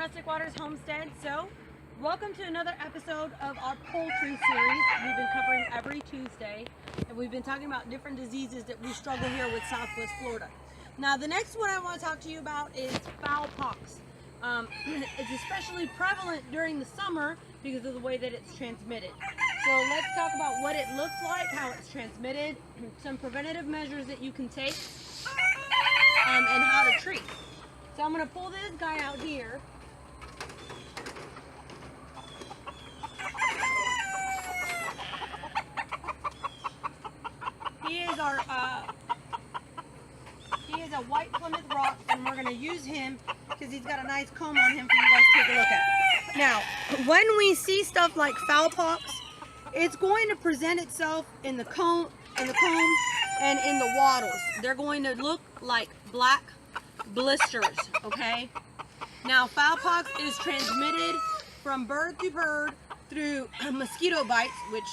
Rustic Waters Homestead. So, welcome to another episode of our poultry series. We've been covering every Tuesday, and we've been talking about different diseases that we struggle here with Southwest Florida. Now, the next one I want to talk to you about is fowl pox. It's especially prevalent during the summer because of the way that it's transmitted. So let's talk about what it looks like, how it's transmitted, some preventative measures that you can take, and how to treat. So I'm going to pull this guy out here. He is a white Plymouth Rock, and we're going to use him because he's got a nice comb on him for you guys to take a look at. Now, when we see stuff like fowl pox, it's going to present itself in the comb and in the wattles. They're going to look like black blisters, okay? Now, fowl pox is transmitted from bird to bird through mosquito bites, which,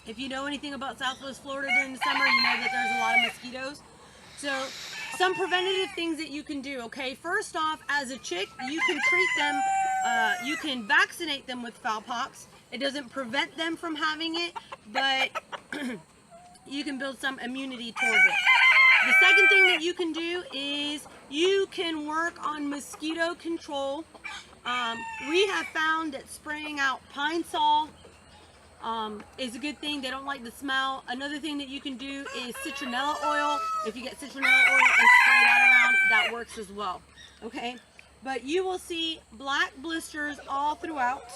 if you know anything about Southwest Florida during the summer, you know that there's a lot of mosquitoes. So, some preventative things that you can do, okay? First off, as a chick, you can treat them, you can vaccinate them with fowl pox. It doesn't prevent them from having it, but you can build some immunity towards it. The second thing that you can do is you can work on mosquito control. We have found that spraying out pine sol is a good thing. They don't like the smell. Another thing that you can do is citronella oil. If you get citronella oil and spray that around, that works as well. Okay? But you will see black blisters all throughout.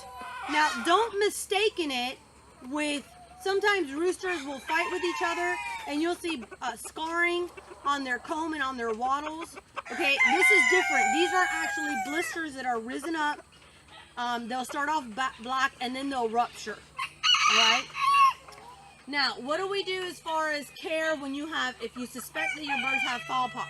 Now, don't mistaken it with, sometimes roosters will fight with each other and you'll see scarring on their comb and on their wattles. Okay, this is different. These are actually blisters that are risen up. They'll start off black and then they'll rupture. Alright? Now, what do we do as far as care when you have, if you suspect that your birds have fowl pox?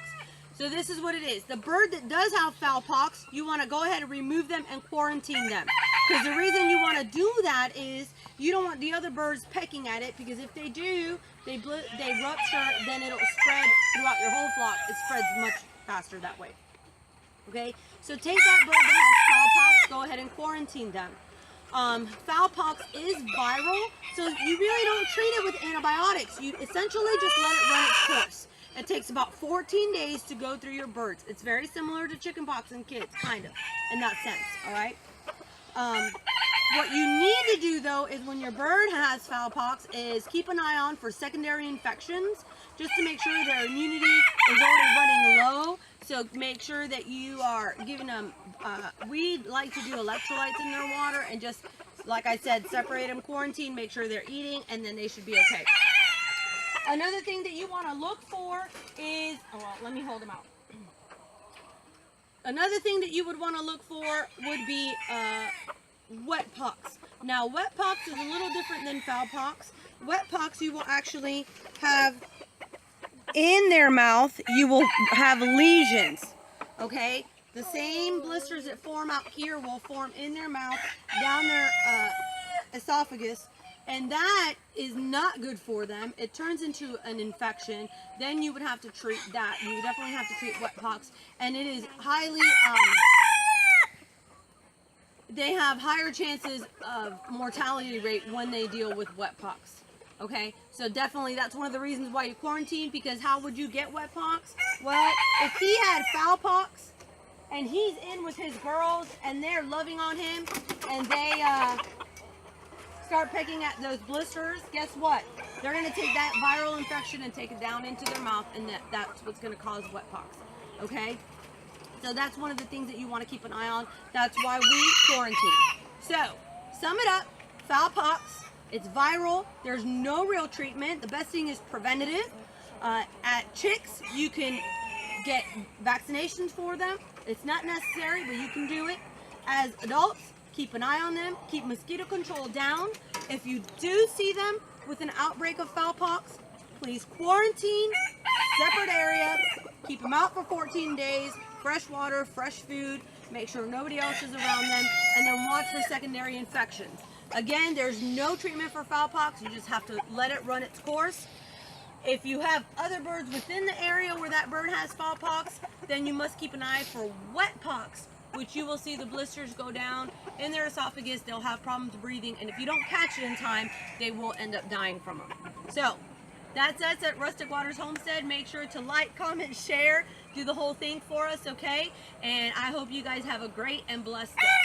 So this is what it is. The bird that does have fowl pox, you want to go ahead and remove them and quarantine them. Because the reason you want to do that is you don't want the other birds pecking at it, because if they do, they rupture, then it'll spread throughout your whole flock. It spreads much faster that way. Okay? So take that bird that has fowl pox, go ahead and quarantine them. Fowl pox is viral, so you really don't treat it with antibiotics. You essentially just let it run its course. It takes about 14 days to go through your birds. It's very similar to chicken pox in kids, kind of, in that sense, all right? What you need to do, though, is when your bird has fowl pox, is keep an eye on for secondary infections, just to make sure their immunity is already running low. So make sure that you are giving them, we like to do electrolytes in their water, and just, like I said, separate them, quarantine, make sure they're eating, and then they should be okay. Another thing that you want to look for is, oh, well, let me hold them out. Another thing that you would want to look for would be wet pox. Now, wet pox is a little different than fowl pox. Wet pox, you will actually have in their mouth, you will have lesions, okay? The same blisters that form out here will form in their mouth, down their esophagus, and that is not good for them. It turns into an infection. Then you would have to treat that. You would definitely have to treat wet pox, and it is highly, they have higher chances of mortality rate when they deal with wet pox. Okay, so definitely that's one of the reasons why you quarantine, because how would you get wet pox? Well, if he had fowl pox and he's in with his girls and they're loving on him and they start pecking at those blisters, guess what? They're going to take that viral infection and take it down into their mouth, and that's what's going to cause wet pox. Okay? So that's one of the things that you want to keep an eye on. That's why we quarantine. So, sum it up, fowl pox, it's viral. There's no real treatment. The best thing is preventative. At chicks, you can get vaccinations for them. It's not necessary, but you can do it. As adults, keep an eye on them. Keep mosquito control down. If you do see them with an outbreak of fowl pox, please quarantine, separate area, keep them out for 14 days, fresh water, fresh food, make sure nobody else is around them, and then watch for secondary infections. Again, there's no treatment for fowl pox. You just have to let it run its course. If you have other birds within the area where that bird has fowl pox, then you must keep an eye for wet pox which you will see the blisters go down in their esophagus. They'll have problems breathing, and if you don't catch it in time, they will end up dying from them. So that's us at Rustic Waters Homestead. Make sure to like, comment, share, do the whole thing for us, okay? And I hope you guys have a great and blessed day.